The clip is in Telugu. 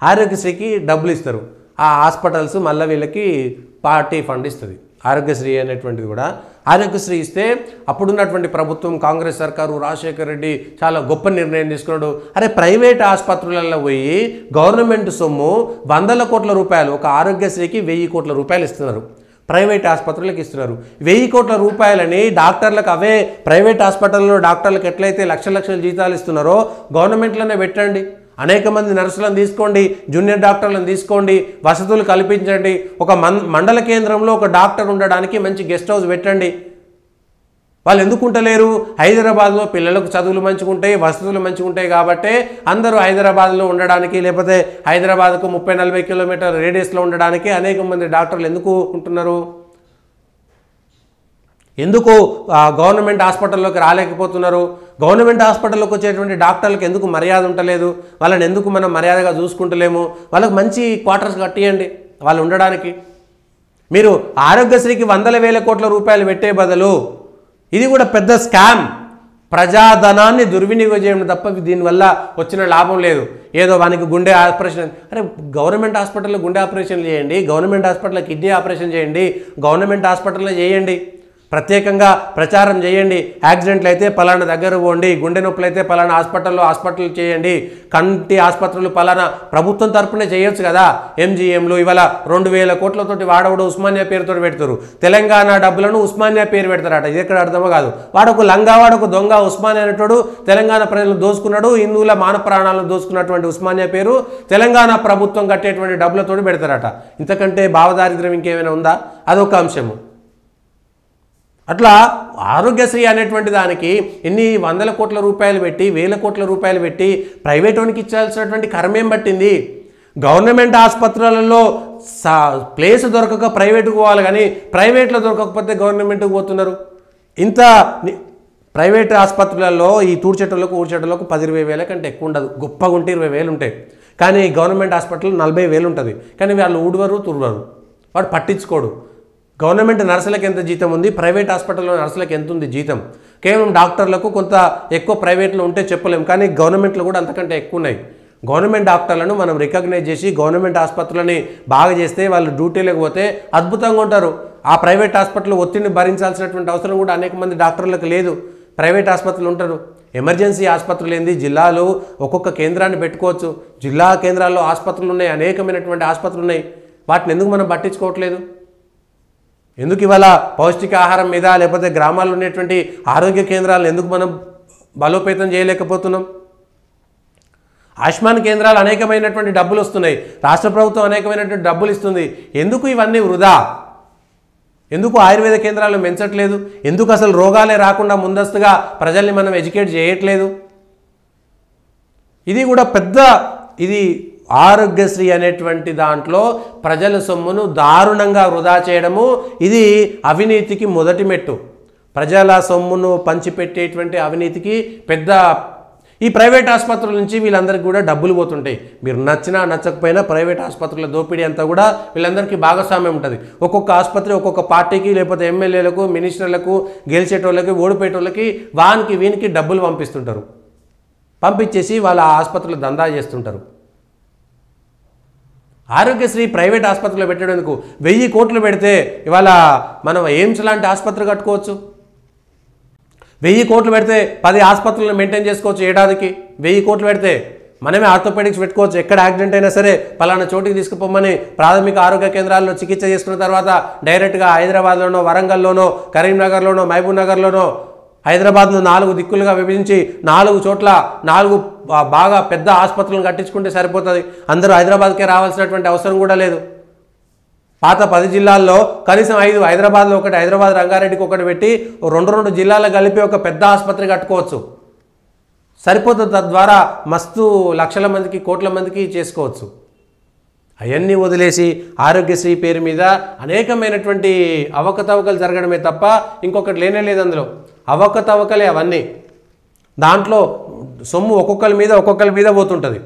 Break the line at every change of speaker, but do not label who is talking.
ఆరోగ్యశ్రీకి డబ్బులు ఇస్తారు. ఆ హాస్పిటల్స్ మళ్ళీ వీళ్ళకి పార్టీ ఫండ్ ఇస్తుంది. ఆరోగ్యశ్రీ అనేటువంటిది కూడా ఆరోగ్యశ్రీ ఇస్తే అప్పుడున్నటువంటి ప్రభుత్వం కాంగ్రెస్ సర్కారు రాజశేఖర రెడ్డి చాలా గొప్ప నిర్ణయం తీసుకున్నాడు. అరే ప్రైవేట్ ఆసుపత్రులలో పోయి గవర్నమెంట్ సొమ్ము 100 కోట్ల రూపాయలు, ఒక ఆరోగ్యశ్రీకి 1000 కోట్ల రూపాయలు ఇస్తున్నారు, ప్రైవేట్ ఆసుపత్రులకు ఇస్తున్నారు. 1000 కోట్ల రూపాయలని డాక్టర్లకు, అవే ప్రైవేట్ హాస్పిటల్లో డాక్టర్లకు ఎట్లయితే లక్షల జీతాలు ఇస్తున్నారో గవర్నమెంట్లోనే పెట్టండి. అనేక మంది నర్సులను తీసుకోండి, జూనియర్ డాక్టర్లను తీసుకోండి, వసతులు కల్పించండి. ఒక మండల కేంద్రంలో ఒక డాక్టర్ ఉండడానికి మంచి గెస్ట్ హౌస్ పెట్టండి. వాళ్ళు ఎందుకు ఉంటలేరు? హైదరాబాద్లో పిల్లలకు చదువులు మంచిగా ఉంటాయి, వసతులు మంచిగా ఉంటాయి కాబట్టి అందరూ హైదరాబాద్లో ఉండడానికి, లేకపోతే హైదరాబాద్కు 30-40 కిలోమీటర్ల రేడియస్లో ఉండడానికి అనేక మంది డాక్టర్లు ఎందుకు ఉంటున్నారు? ఎందుకు గవర్నమెంట్ హాస్పిటల్లోకి రాలేకపోతున్నారు? గవర్నమెంట్ హాస్పిటల్లోకి వచ్చేటువంటి డాక్టర్లకు ఎందుకు మర్యాద ఉండలేదు? వాళ్ళని ఎందుకు మనం మర్యాదగా చూసుకుంటలేము? వాళ్ళకి మంచి క్వార్టర్స్ కట్టియండి వాళ్ళు ఉండడానికి. మీరు ఆరోగ్యశ్రీకి 100,000 కోట్ల రూపాయలు పెట్టే బదులు ఇది కూడా పెద్ద స్కామ్, ప్రజాధనాన్ని దుర్వినియోగం చేయడం తప్ప దీనివల్ల వచ్చిన లాభం లేదు. ఏదో వానికి గుండె ఆపరేషన్, అరే గవర్నమెంట్ హాస్పిటల్లో గుండె ఆపరేషన్ చేయండి, గవర్నమెంట్ హాస్పిటల్లో కిడ్నీ ఆపరేషన్ చేయండి, గవర్నమెంట్ హాస్పిటల్లో చేయండి, ప్రత్యేకంగా ప్రచారం చేయండి. యాక్సిడెంట్లు అయితే పలానా దగ్గర పోండి, గుండె నొప్పులు అయితే పలానా హాస్పిటల్ చేయండి, కంటి ఆసుపత్రులు పలానా ప్రభుత్వం తరపునే చేయొచ్చు కదా. ఎంజీఎంలు ఇవాళ 2,000 కోట్లతోటి వాడవడు ఉస్మానియా పేరుతో పెడతారు. తెలంగాణ డబ్బులను ఉస్మానియా పేరు పెడతారట. ఇది ఎక్కడ అర్థమో కాదు. వాడొక లంగా, వాడొక దొంగ ఉస్మానియా అనేటోడు తెలంగాణ ప్రజలను దోసుకున్నాడు. హిందువుల మాన ప్రాణాలను దోసుకున్నటువంటి ఉస్మానియా పేరు తెలంగాణ ప్రభుత్వం కట్టేటువంటి డబ్బులతోటి పెడతారట. ఇంతకంటే భావదారిద్ర్యం ఇంకేమైనా ఉందా? అదొక అంశము. అట్లా ఆరోగ్యశ్రీ అనేటువంటి దానికి ఎన్ని 100 కోట్ల రూపాయలు పెట్టి, 1000 కోట్ల రూపాయలు పెట్టి ప్రైవేట్ వానికి ఇచ్చాల్సినటువంటి కర్మేం పట్టింది? గవర్నమెంట్ ఆసుపత్రులలో ప్లేస్ దొరకక ప్రైవేట్కి పోవాలి, కానీ ప్రైవేట్లో దొరకకపోతే గవర్నమెంట్కి పోతున్నారు. ఇంత ప్రైవేట్ ఆసుపత్రులలో ఈ తూడ్చేటోళ్ళకు ఊడ్చేటోళ్ళకు 10-20 కంటే ఎక్కువ ఉండదు. గొప్పగా ఉంటే 20,000 ఉంటాయి. కానీ గవర్నమెంట్ హాస్పిటల్ 40,000 ఉంటుంది. కానీ వాళ్ళు ఊడవరు, తుడవరు, వాడు పట్టించుకోడు. గవర్నమెంట్ నర్సులకు ఎంత జీతం ఉంది, ప్రైవేట్ హాస్పిటల్లో నర్సులకు ఎంత ఉంది జీతం? కేవలం డాక్టర్లకు కొంత ఎక్కువ ప్రైవేట్లో ఉంటే చెప్పలేము, కానీ గవర్నమెంట్లో కూడా అంతకంటే ఎక్కువ ఉన్నాయి. గవర్నమెంట్ డాక్టర్లను మనం రికగ్నైజ్ చేసి గవర్నమెంట్ ఆసుపత్రులని బాగా చేస్తే వాళ్ళు డ్యూటీలకు పోతే అద్భుతంగా ఉంటారు. ఆ ప్రైవేట్ హాస్పిటల్ ఒత్తిడిని భరించాల్సినటువంటి అవసరం కూడా అనేక మంది డాక్టర్లకు లేదు. ప్రైవేట్ ఆసుపత్రులు ఉంటారు. ఎమర్జెన్సీ ఆసుపత్రులు ఏంది, జిల్లాలో ఒక్కొక్క కేంద్రాన్ని పెట్టుకోవచ్చు. జిల్లా కేంద్రాల్లో ఆసుపత్రులు ఉన్నాయి, అనేకమైనటువంటి ఆసుపత్రులు ఉన్నాయి. వాటిని ఎందుకు మనం పట్టించుకోవట్లేదు? ఎందుకు ఇవాళ పౌష్టికాహారం మీద, లేకపోతే గ్రామాల్లో ఉన్నటువంటి ఆరోగ్య కేంద్రాలను ఎందుకు మనం బలోపేతం చేయలేకపోతున్నాం? ఆయుష్మాన్ కేంద్రాలు అనేకమైనటువంటి డబ్బులు వస్తున్నాయి, రాష్ట్ర ప్రభుత్వం అనేకమైనటువంటి డబ్బులు ఇస్తుంది. ఎందుకు ఇవన్నీ వృధా? ఎందుకు ఆయుర్వేద కేంద్రాలు పెంచట్లేదు? ఎందుకు అసలు రోగాలే రాకుండా ముందస్తుగా ప్రజల్ని మనం ఎడ్యుకేట్ చేయట్లేదు? ఇది కూడా పెద్ద, ఇది ఆరోగ్యశ్రీ అనేటువంటి దాంట్లో ప్రజల సొమ్మును దారుణంగా వృధా చేయడము, ఇది అవినీతికి మొదటి మెట్టు. ప్రజల సొమ్మును పంచిపెట్టేటువంటి అవినీతికి పెద్ద. ఈ ప్రైవేట్ ఆసుపత్రుల నుంచి వీళ్ళందరికీ కూడా డబ్బులు పోతుంటాయి. మీరు నచ్చినా నచ్చకపోయినా ప్రైవేట్ ఆసుపత్రుల దోపిడీ అంతా కూడా వీళ్ళందరికీ భాగస్వామ్యం ఉంటుంది. ఒక్కొక్క ఆసుపత్రి ఒక్కొక్క పార్టీకి, లేకపోతే ఎమ్మెల్యేలకు, మినిస్టర్లకు, గెలిచేటోళ్ళకి, ఓడిపోయేటోళ్ళకి, వానికి వీనికి డబ్బులు పంపిస్తుంటారు. పంపించేసి వాళ్ళ ఆసుపత్రులు దందా చేస్తుంటారు. ఆరోగ్యశ్రీ ప్రైవేట్ ఆసుపత్రిలో పెట్టేందుకు 1000 కోట్లు పెడితే ఇవాళ మనం ఎయిమ్స్ లాంటి ఆసుపత్రి కట్టుకోవచ్చు. 1000 కోట్లు పెడితే 10 ఆసుపత్రులను మెయింటైన్ చేసుకోవచ్చు ఏడాదికి. 1000 కోట్లు పెడితే మనమే ఆర్థోపెడిక్స్ పెట్టుకోవచ్చు. ఎక్కడ యాక్సిడెంట్ అయినా సరే పలానా చోటికి తీసుకుపోమని ప్రాథమిక ఆరోగ్య కేంద్రాల్లో చికిత్స చేసుకున్న తర్వాత డైరెక్ట్గా హైదరాబాద్లోనో, వరంగల్లోనో, కరీంనగర్లోనో, మహబూబ్ నగర్లోనో, హైదరాబాద్ను 4 దిక్కులుగా విభజించి 4 చోట్ల 4 బాగా పెద్ద ఆసుపత్రులను కట్టించుకుంటే సరిపోతుంది. అందరూ హైదరాబాద్కే రావాల్సినటువంటి అవసరం కూడా లేదు. పాత 10 జిల్లాల్లో కనీసం 5, హైదరాబాద్లో ఒకటి, హైదరాబాద్ రంగారెడ్డికి ఒకటి పెట్టి 2 జిల్లాలకు కలిపి ఒక పెద్ద ఆసుపత్రి కట్టుకోవచ్చు, సరిపోతుంది. తద్వారా మస్తు లక్షల మందికి, కోట్ల మందికి చేసుకోవచ్చు. అవన్నీ వదిలేసి ఆరోగ్యశ్రీ పేరు మీద అనేకమైనటువంటి అవకతవకలు జరగడమే తప్ప ఇంకొకటి లేనే లేదు. అందులో అవకతవకలే అవన్నీ. దాంట్లో సొమ్ము ఒక్కొక్కరి మీద పోతుంటుంది.